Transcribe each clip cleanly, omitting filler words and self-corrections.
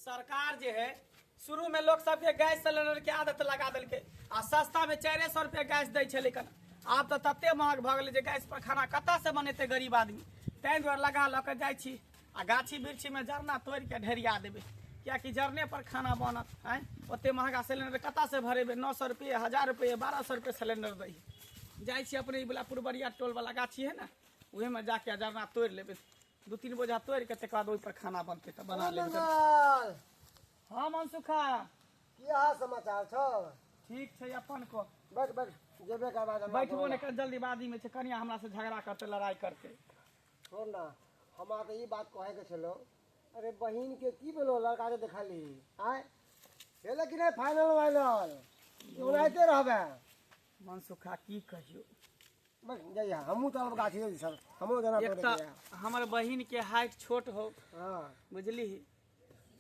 सरकार जो है शुरू में लोग सबके गैस सिलेंडर के आदत लगा दिल्के आ सस्ता में 400 रुपये गैस दै छे, लेकिन आब तो तत्ते महग भ गेलै जे गैस पर खाना कतऽ से बनेते गरीब आदमी। तैं दुआरे लगा लऽ के जाइ छी आ गाछी वृक्षी में जरना तोड़ के ढेरिया देबै, कियाकि जरने पर खाना बनत। आँय ओते महंगा सिलेंडर कतऽ से भरेबै? 900 रुपये, 1000 रुपये, 1200 रुपये सिलेंडर दै। जाइ छी अपने वाला पुरबरिया टोल वाला गाछी है ना, उहे में जाके जरना तोड़ लेबै, 2-3 बोझा तोड़ के तकर बाद ओहि पर खाना बनते तो बना लेबै। हाँ मनसुखा, की हाल समाचार छौ? ठीक छै अपन को। बैठ बैठ, जेबे करबा जमा। बैठबो ने कर, जल्दीबाजी में छै, कनिया हमरा से झगड़ा करते, लड़ाई करते। छोड़ ना, हमरा तो ई बात कहे के छलो। अरे बहिन के की बोलो, लड़का के देखली आय हेले कि नहीं फाइनल वाइनल उनाइते रहबे। मनसुखा की कहियो, बस जइया हमहू चलब गाछी सर, हमहू जना एक तो हमर बहिन के हाइट छोट हो, हां बुझली,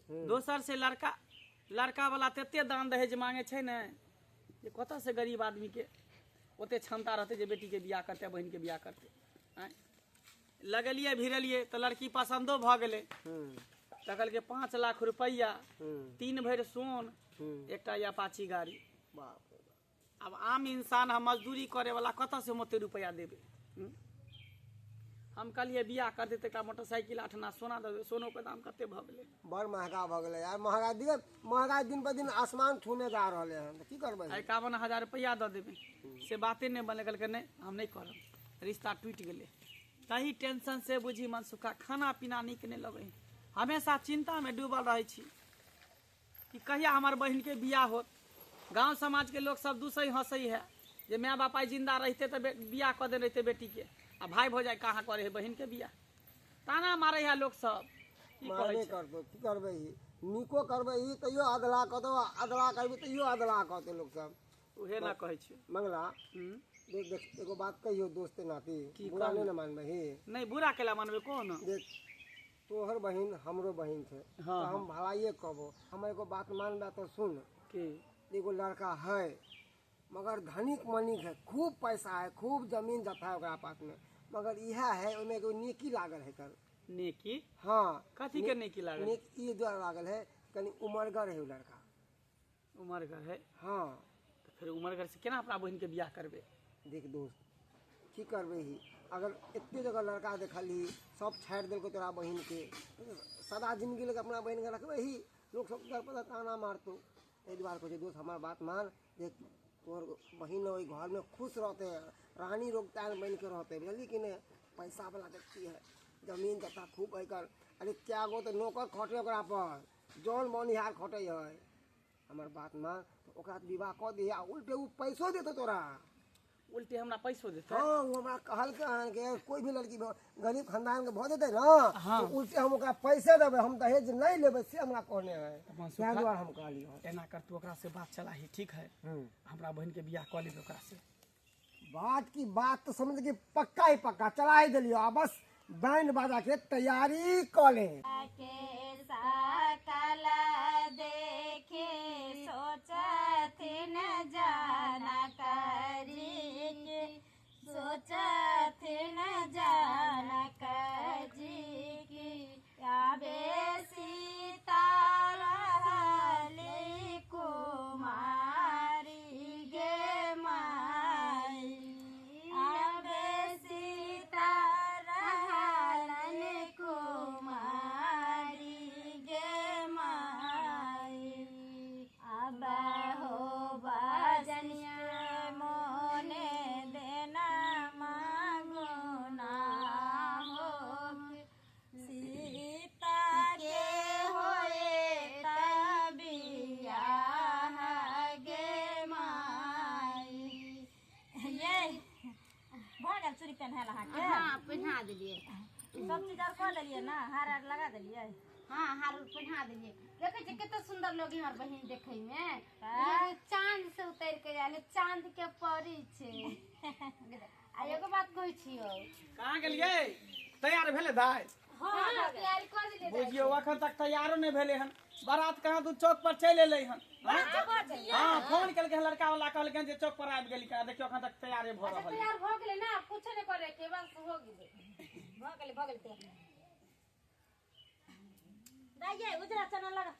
दोसर से लड़का वाला तते दान दहेज मांगे छै ने जे कतऽ से गरीब आदमी के ओते क्षमता रहते जे बेटी के बियाह करते, बहिन के बियाह करते। आँय लगलिए भिड़लिए तो लड़की पसंदो भ गेले, तो कहलकै 5 लाख रुपया, 3 भरि सोन, एकटा अपाची गाड़ी। बाप रे बाप। अब आम इंसान हम मजदूरी करे वाला कतऽ से ओते रुपया देबे? हम कहलिए बियाह कर देते, का मोटरसाइकिल 8 आना सोना दे, सोनो के दाम कते भ गेले, बड़ महंगा भ गेले यार। महंगाई दिन पर दिन आसमान छूने जा रहले हैं, तो की करबे? 51,000 रुपया दे देबे से बाते नहीं बने। कहलकै नहीं हम नहीं करब, रिश्ता टूट गेले। तही टेंशन से बुझी मनसुखा खाना पीना नीक नहीं लगे, हमेशा चिंता में डूबल रहे छी कि कहिया हमार बहन के बियाह होत। गांव समाज के लोग सब दूसरे हंसई है जे माँ बापा जिंदा रहते तो बियाह कर दे रहते बेटी के, आ भाई भौजाई कहाँ करे है बहन के बियाह, ताना मारे है लोग सब। माने करतो की करबे? निको करबे ही तैयो अदला कतो, अदला करबे तैयो अदला कहते लोग सब। उहे ना कहै छी मंगला देख देख, एगो बात कहियो दोस्त नाती, बुरा कहू? नहीं न मानबे ही। नहीं बुरा केला मानबे कौन? देख तोहर बहिन हमरो बहिन थे, हाँ, तो हम भलाइए कहबो। हम एगो बात मानबे तो सुन, कि एगो लड़का है मगर धनिक मनिक है, खूब पैसा है, खूब जमीन जथा है ओकरा पास में, मगर यह है ओमे एगो नेकी लागल है कर। नेकी? हाँ कथी के नेकी लागल? नेक ई द्वारा लागल है, कनी उमरगर है वो लड़का। उमरगर है? हाँ तो फिर उमरगर से केना अपना बहन के बियाह करबे? देख दोस्त की करबे ही, अगर एते जगह लड़का देखली सब छाड़ दिल तोरा बहन के, सदा जिंदगी लगे अपना बहन के रखबे ही, लोग सब घर पर ताना मारतो। एहि दुआरे कहै दोस्त हमार बात मान, देख तोहर बहन ओहि घर में खुश रहते, रानी रोगतान बन के रहते, बुझली कि नहीं? पैसा वाला व्यक्ति है, जमीन जता खूब है कर। अरे क्या गो तो नौकर खटे ओकरा पर, जौन बनिहार खटे है। हमार बात मान, तो ओकरा विवाह कऽ दिहे, उल्टे उ पैसो देतो तोरा। उल्टे हमरा पैसो देते? हाँ वो हमरा कहल के कोई भी लड़की गरीब खानदान के भ देते ना, हाँ। तो उल्टे हम ओकरा पैसे देबे, हम दहेज नहीं लेबे, से हमरा कहने है। मनसुखा, ताहि दुआरे हम कहली हँ। एना कर तू ओकरा से बात चला ही, ठीक है? हमरा बहन के बियाह कऽ लेबे ओकरा से। बात की बात तो समझ के पक्का ही पक्का चला ही दिलियो, आ बस बैंड बाजा के तैयारी कर ले। देखे सोचथिन जाना करी के, सोचथिन जाना करी के, आबे सीता रहली कुमारी गे माई, आबे सीता रहलन कुमारी गे माई, अब हो बजनिया मोने देना मांगो ना हो, सीता के होए तबिया गे माई। ये भऽ गेल चूड़ी पहना के? हाँ पहना दिलिए, सब चीज आर कऽ देलिए ना, हार आर लगा देलिए? हाँ हार पहना दिलिए। देखे छे कितना सुंदर लोग हमार बहन देखे में, हाँ। चांद से उतर के जाने, चांद के परी छे। आ एगो बात कहै छियो, कहाँ गेलिए? तैयार भेले दाय? हाँ तैयारी कर दिलिए। बुझियो अखन तक तैयारो नहीं भेले हन, बारात कहाँ तू चौक पर चल एले हन। हाँ फोन केलके लड़का वाला, कहलके जे चौक पर आबि गेली, का देखियो अखन तक तैयारे भ रहल है। तैयार भ गेले ना, कुछ नहीं करे के, बस हो गेले, भ गेले तैयार। दाइये उजरा चना लगा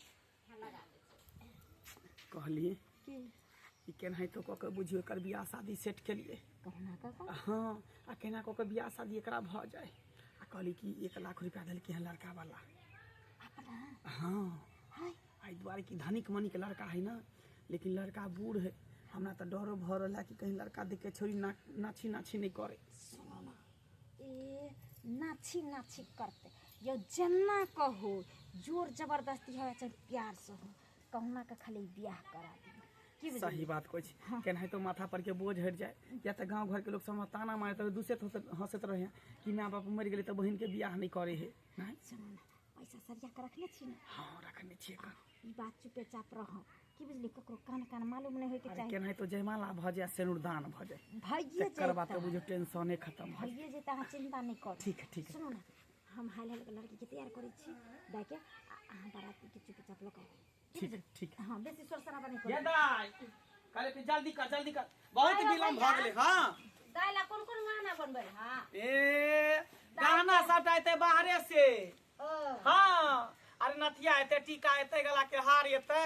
कहलिए कि केना तो कऽ के बुझियो एकर बियाह शादी सेट केलिए कहना का हाँ आ केना कऽ के बियाह शादी एकरा भऽ जाए आ कहली कि 1 लाख रुपया देलकै हन लड़का वाला हाँ आई दुआरे कि धनिक मनिक लड़का है ना लेकिन लड़का बूढ़ है हमरा तो डरो भऽ रहल है कि कहीं लड़का देख के छोरी नाची नहीं करे ए नाची करते यो जन्ना कहो जोर जबरदस्ती हो चाहे प्यार से हो कहना का खाली बियाह करा दी की बुझलिए? सही बात कोई केना तो माथा पर के बोझ हट जाए या तो गांव घर के लोग सब ताना मारे तो दूसरे हंसत रहे कि माँ बाप मर गए तो बहन के बियाह नहीं करे है नहीं सुनो ना पैसा सरिया के रखले छी ना हाँ रखने छिए का ई बात चुपे चाप रह की बुझली ककरो कान मालूम नहीं होय के अरे चाहिए केना तो जयमाला भ जाए सिनुरदान भ जाए भइये कर बात जेता बुझो टेंशने खत्म भ भइये जेता अहाँ चिंता नहीं कर ठीक है सुनो ना हम हाल के लड़की के तैयार करै छी दै के अहाँ बाराती के चुपे चाप लगा ठीक है ठीक है हां बेसी सोर सराबा नहीं ये कर दाई कहले कि जल्दी कर बहुत विलंब भ गेले हां दाइला कोन गाना बनबै हां ए गाना सब आते बाहरे से हाँ अरे नथिया एते टीका एते गला के हार एते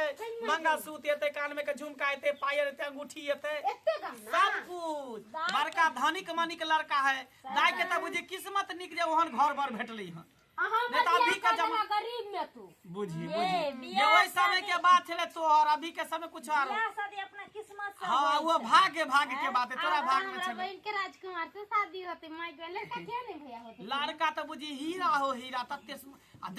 मंगलसूत्र एते कान में के झुमका एते पायल एते अंगूठी एते एते गाना सब कुछ बड़का धनिक मनिक लड़का है दाई के त बुझी किस्मत निक जे ओहन घर बर भेटली हन नहीं तो अभी का जमा गरीब में तू बुझी बियाह ये वही समय के बात छले तोहर अभी के समय कुछ और बियाह शादी अपना किस्मत से हाँ वो भाग्य के बात है तोरा भाग में छले बहन के राजकुमार से शादी होती माई के लड़का क्या नहीं भैया होते लड़का तो बुझी हीरा हो हीरा तत्ते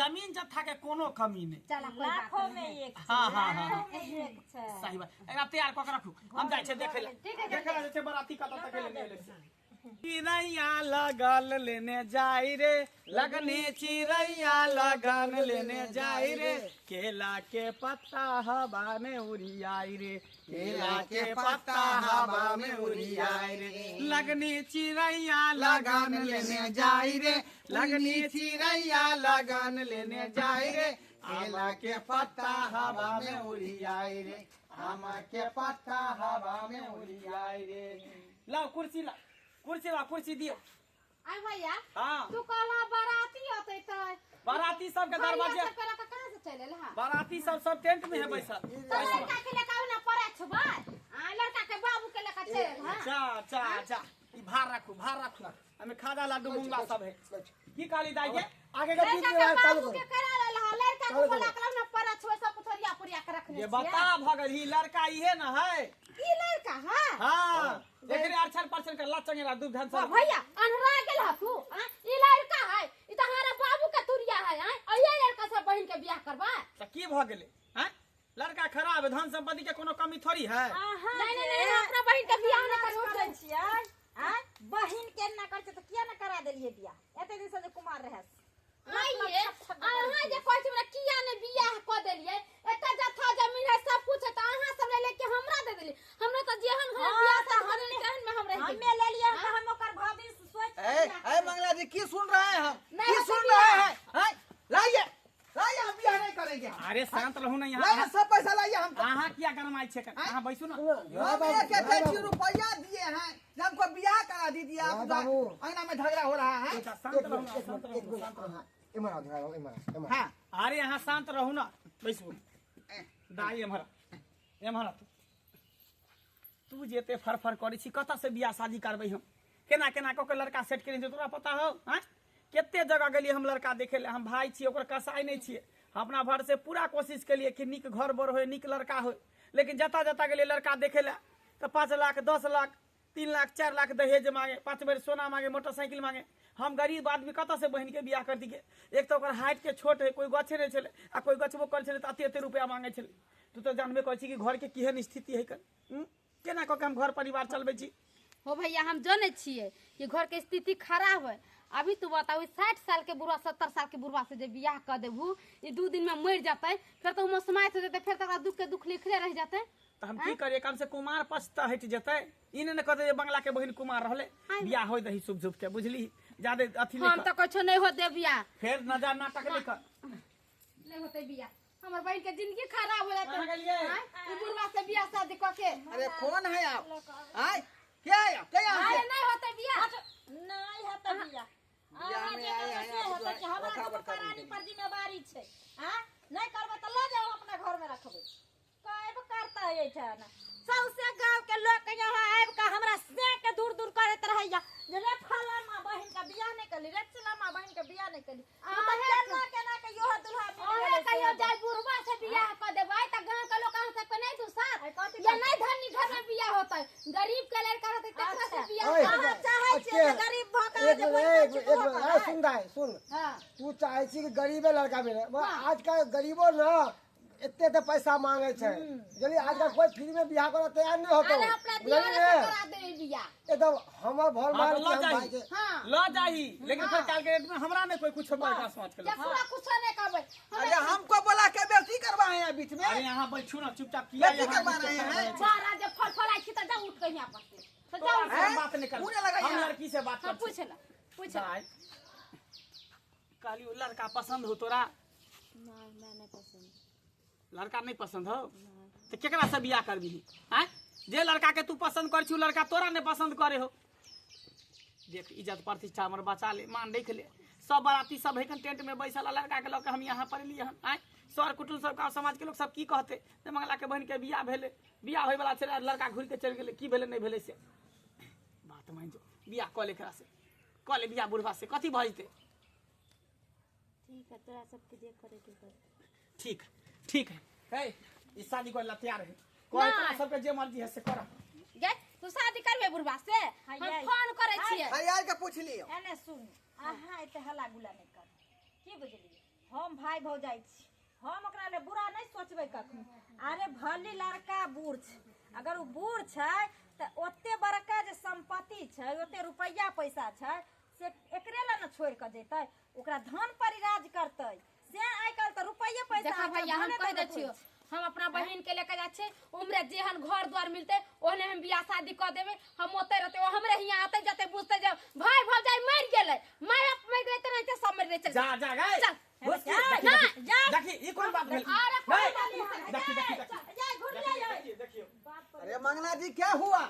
जमीन जत्था के कोनो कमी नहीं चला लाखों में एक हाँ हाँ हाँ एक छै सही बात एकरा तैयार कऽ के रखू हम जाय छै देखे ले देखे ले छै बराती कत तक लेने एले चिड़ैया लगल लेने जाई रे लगने चिड़ैया लगन लेने जाई रे केला के पत्ता हवा में उड़ियाई रे केला के पत्ता हवा में उड़ियाई रे लगनी चिड़ैया लगन लेने जाई रे लगनी चिड़ैया लगन लेने जाई रे केला के पत्ता हवा में उड़ियाई रे आम के पत्ता हवा में उड़ियाई रे लाओ कुर्सी दियो आई भैया हाँ तू कहला बाराती होते तो बाराती सब के दरवाजे कहां से चले हां बाराती सब टेंट में है बैठल तो लड़का के लेका ना पड़े छबा आ लड़का के बाबू के लेका चल हां जा ई भार रखू हमें खाजा लड्डू मुंगा सब है की काली दाई के आगे का बीच में बाबू के करा ला लड़का को बोला के ना पड़े छबा सब पुथरिया के रखने ये बता भगल ही लड़का इहे ना है ई लड़का हां हां एकरे अरछन परछन के लचंगेरा दूध धन सब भैया अनरा गेल तू ई लड़का है ई तहारा बाबू के तुरिया है अइए लड़का सब बहन के बियाह करबा त की भ गेले हैं लड़का खराब है धन संपत्ति के कोनो कमी थोड़ी है नहीं अपना बहन के बियाह न करू छियै बहिन के ना करते तो किया ना करा देलिए बियाह एते दिन से जे कुमार रहे आइए अहाँ जे कहै छी किया ने बियाह क देलिए एता जथा जमीन है सब कुछ है त अहाँ सब ले के हमरा दे देली हमरा त जेहन हम बियाह त हम कहन में हम रह हमें ले लिया हम ओकर भविष्य सोच ए मंगला जी की सुन रहे हैं हम नहीं, की सुन रहे हैं लाइए हम बियाह नहीं करेंगे अरे शांत रहू ना लाइए यहाँ सब पैसा लाइए हम अहाँ किया गरमाई छे अहाँ बैसू ना हम 1 रुपया दिए हैं हमको बियाह करा दीजिए आप अंगना में झगड़ा हो रहा है शांत रहू ना हाँ अरे यहाँ शांत रहू ना बैसू दाई एम्हर तू जेते फरफर करै छी कतऽ से बियाह शादी करबै हम केना कऽ के लड़का सेट केने छै तोरा पता हो हैं केते जगह गेलिए हम लड़का देखे ले हम भाई छी ओकर कसाई नहीं छिए अपना भर से पूरा कोशिश केलिए कि नीक घर बर होय नीक लड़का होय लेकिन जता गेलिए लड़का देखे ले तो 5 लाख 10 लाख 3 लाख 4 लाख दहेज मांगे 5 बेर सोना मांगे मोटरसाइकिल मांगे हम गरीब आदमी कतऽ से बहन के बियाह कर दिए एक तो ओकर हाइट के छोट है कोई गछे नहीं छले आ कोई गछबो कर छले त एते रुपया मांगे छले तू तो जानबे करै छी कि घर के केहन स्थिति है केना कऽ के हम घर परिवार चलबै छी हो भैया हम जाने छिए कि घर के स्थिति खराब है अभी तू बताओ 60 साल के बुढ़वा 70 साल के बुढ़वा से जे बियाह कर देबू ये 2 दिन में मर जाते फिर तो उमर समाप्त हो जाते फिर तक दुख के दुख लिखले रह जाते तो हम की करिए कम से कुमार पछता हट जते इ ने कहते बंगला के बहिन कुमार रहले बियाह होय दही शुभ शुभ के बुझली ज्यादा अथी हम तो कुछ नहीं होते बियाह फिर नजर नाटक नहीं कर नहीं होते बियाह हमर बहन के जिंदगी खराब हो जाते कहाँ गेलिए? ई बुढ़वा से बियाह शादी करके अरे कौन है आप आय क्या है अरे नहीं होते बियाह नहीं है तो बियाह बियाह में आए हैं से होता आप कि हमरा ओकरा के पर रानी पर जिम्मेवारी छै हां नहीं करबे त ले जाओ अपना घर में रखबे काहे करता है छै ना सबसे गांव के लोग यहाँ आब के हमरा से के दूर दूर करत रहैया जे रे फलाना बहन का बियाह नहीं कली रे चिलामा बहन के बियाह नहीं कली तो केना के यो दुल्हा ओहे कहियो जाय बुढ़वा से बियाह क देबै त गांव के लोग अहाँ सब के नहीं दू साथ या नहीं धनी घर में बियाह होतै गरीब के लड़का रहतै तकरा से बियाह ओए, अहाँ चाहै छियै जे गरीब भका एक मिनट सुन रहा है सुन हां तू चाहे छी कि गरीबे लड़का मिले आज का गरीबो ना इतने तो पैसा मांगे छे जल्दी आजकल कोई फ्री में बियाह करे तैयार नहीं होतो अरे अपना दिया से करा देबै बियाह एकदम हमर भर हाँ, मार तो के लो हम भाई जाही के हां लो जाही लेकिन फिर काल के डेट में हमरा में कोई कुछ बड़का सोच के या पूरा कुछ नहीं करबै अरे हमको बोला के बेटी करवाए हैं बीच में अरे यहाँ बैठू ना चुपचाप किया बेटी यहाँ करवा रहे हैं बारा जे फल फलाई छी त जा उठ के यहां पर से तो तो जाओ आपसे बात नहीं कर मुझे लगा हम यहाँ- लड़की से बात हां कर पूछ ला पूछ जाए काली लड़का पसंद हो तोरा नहीं मैंने पसंद लड़का नहीं पसंद हो तो केकरा से बियाह करबी हैं जे लड़का के तू पसंद कर छी लड़का तोरा नहीं पसंद करे हो देख इज्जत प्रतिष्ठा हमर बचा ले मान देख ले सब बाराती सब है टेंट में बैसल लड़का के लौके हम यहाँ पर लिए हम आए सर कुटुम सब गाँव समाज के लोग सब की कहते जे मंगला के बहन के बियाह भेले बियाह होय वाला छे लड़का घुर के चल गेले की भेले नहीं भेले से बात मान जो बियाह कऽ ले एकरा से कऽ ले बियाह बुढ़वा से कथी भजते ठीक है तोरा सबके जे करे के कर ठीक ठीक है ई शादी करे ला तैयार है कोई तोरा सबके जे मर्जी है से कर गे तू शादी करबे बुढ़वा से हाय, हम हाय। फोन करे छियै भाई आके पूछ लियो एने सुन अहाँ एते हल्ला गुला नहीं कर की बुझलिए हम भाई भौजाई छी हम ओकरा ले बुरा नहीं सोचबे कखनो अरे भले लड़का बूढ़ छै अगर वो बूढ़ छै त ओते बड़का जे संपत्ति छै ओते रुपया पैसा छै से एकरे ला न छोड़ के जेतै ओकरा धन पर राज करतै से आइ काल त रुपये पैसा देखा भैया हम कह दे छियो हम अपना बहन के लेके जा छे उम्रे जेहन घर द्वार मिलते ओहने हम बियाह शादी कर देबे हम ओते रहते ओ हमरे हियां आते जाते बुझते जब भाई भौजाई मर गेलै माय बाप मर गेलै त नहीं त सब मर गए चल जा जा गए चल घुस के जा, देखी जा। देखी ई कौन बात भेल अरे नहीं, कोई देखी देखी देखी जा घुर ले देखिए देखियो अरे मंगला जी क्या हुआ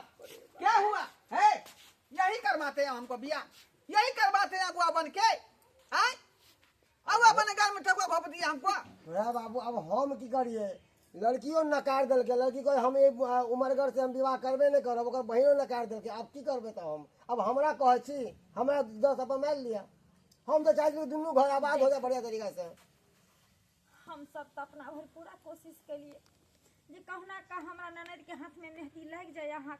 है यही करवाते हैं हमको बियाह यही करवाते हैं अगुआ बन के आए अगुआ बन घर में ठगुआ भोप दिया हमको रे बाबू अब हम की करिए लड़कियों नकार दिल के लड़की को हम एक उमरगर से हम विवाह करबे नहीं करब ओकर बहिनो नकार दिल के अब की करबे तो हम अब हमरा कहे छी हमरा 10 अपन मार लिया हम तो चाहते दुनू घर आबाद हो जाए बढ़िया तरीका से हम सब तो अपना भर पूरा कोशिश करिए जे कहना का हमरा ननद के हाथ में मेहंदी लग जाए यहाँ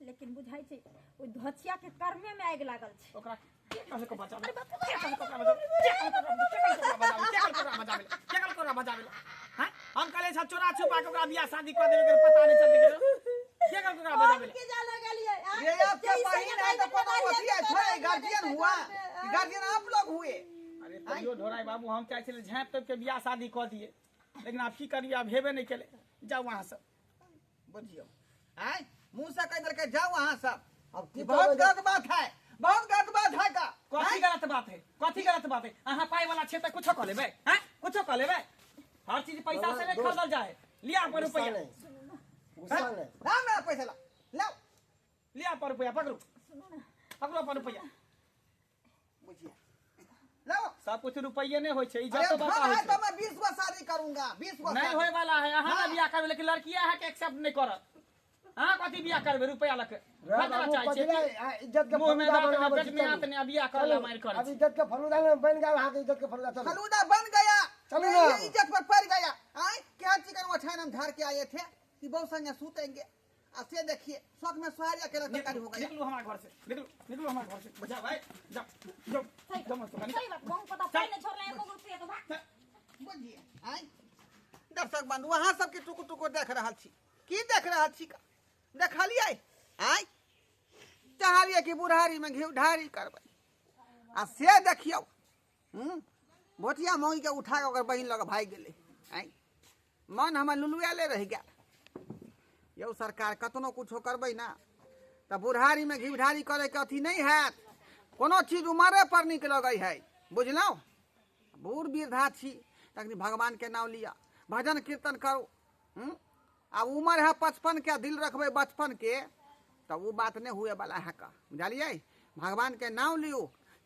लेकिन बुझाई छै ओ धचिया के कर्मे में आगि लागल छै ओकरा के कहले को बचा अरे बाप रे केकल कोरा बजावे हां हम कहले छ चोरा छुपा के ओकरा बियाह शादी कर देबे के पता नहीं चलते केकल कोरा बजावे के जा लगलिए ये आपका बहन है तो कोनो वसिया है गार्जियन हुआ गार्जियन आप लोग हुए अरे तैयो ढोराई बाबू हम चाहे छले झाँप तब के बियाह शादी कर दिए लेकिन आप की करिए आप हेबे नहीं केले जाओ वहां से बुझियो आए मुंह से कह दिल के जाओ वहां सब अब की बहुत करबे गलत बात है बहुत गलत बात है का कथी गलत बात है कथी गलत बात है अहाँ पाई वाला छे त कुछो क लेबे हैं कुछो क लेबे हर चीज पैसा से नहीं खरीदल जाए लिया पर गुस्सा रुपया नहीं गुस्सा नहीं ना मेरा पैसा ला लाओ लिया पर रुपया पकड़ो पकड़ो पर रुपया बुझिए लाओ सब कुछ रुपये नहीं होय छै अरे इज्जत तो धन बता है होय तो छै मैं 20 गो शादी करूंगा 20 गो नहीं होय वाला है अहाँ हाँ। ना बियाह करबे लेकिन लड़किया है के एक्सेप्ट नहीं करत अहाँ कथी बियाह करबे रुपया लके रे बाबू पछिला इज्जत के मुंह में फलूदा दांत बनावे में पेट में हाथ में बियाह कर ला मार कर अब इज्जत के फलूदा में बन गया वहां के इज्जत के फलूदा चलो फलूदा बन गया चलो ये ना। इज्जत पर पड़ गया आए क्या चिकन वछान हम झाड़ के आए थे कि बहुत संगे सूतेंगे अब से देखिए शौक में सुहारी अकेला तरकारी हो गया निकलो हमारे घर से निकलो हमारे घर से बुझा भाई जाओ जाओ जाओ मत सही बात गांव पता चल। नहीं छोड़ले एको रुपया तो भाग बुझिए आए दर्शक बंधु वहां सबके टुकु टुकु देख रहल छी की देख रहल छी का देखलिए आए चाहलिए कि बुढ़ारी में घी ढारी करबै आ से देखियो भोटिया मौगी के उठा के ओकर बहिन लग भाग गेलै आए मन हमर लुलुआले रह गया यौ सरकार कतनो कुछो करबै ना तऽ बुढ़ारी में घी ढारी करे के अथी नहीं हैत कोनो चीज उमरे पर नीक लगै है बुझलहुँ बूढ़ वृद्धा छी तखनी भगवान के नाम लिया भजन कीर्तन करू आ उम्र है 55 के दिल रखबै बचपन के तो वो बात नहीं हुए वाला है का बुझलिए भगवान के नाम लियो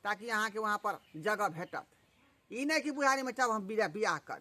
ताकि अहाँ के वहाँ पर जगह भेटत। ई नहीं कि बुढ़ारी में जब हम बियाह करी।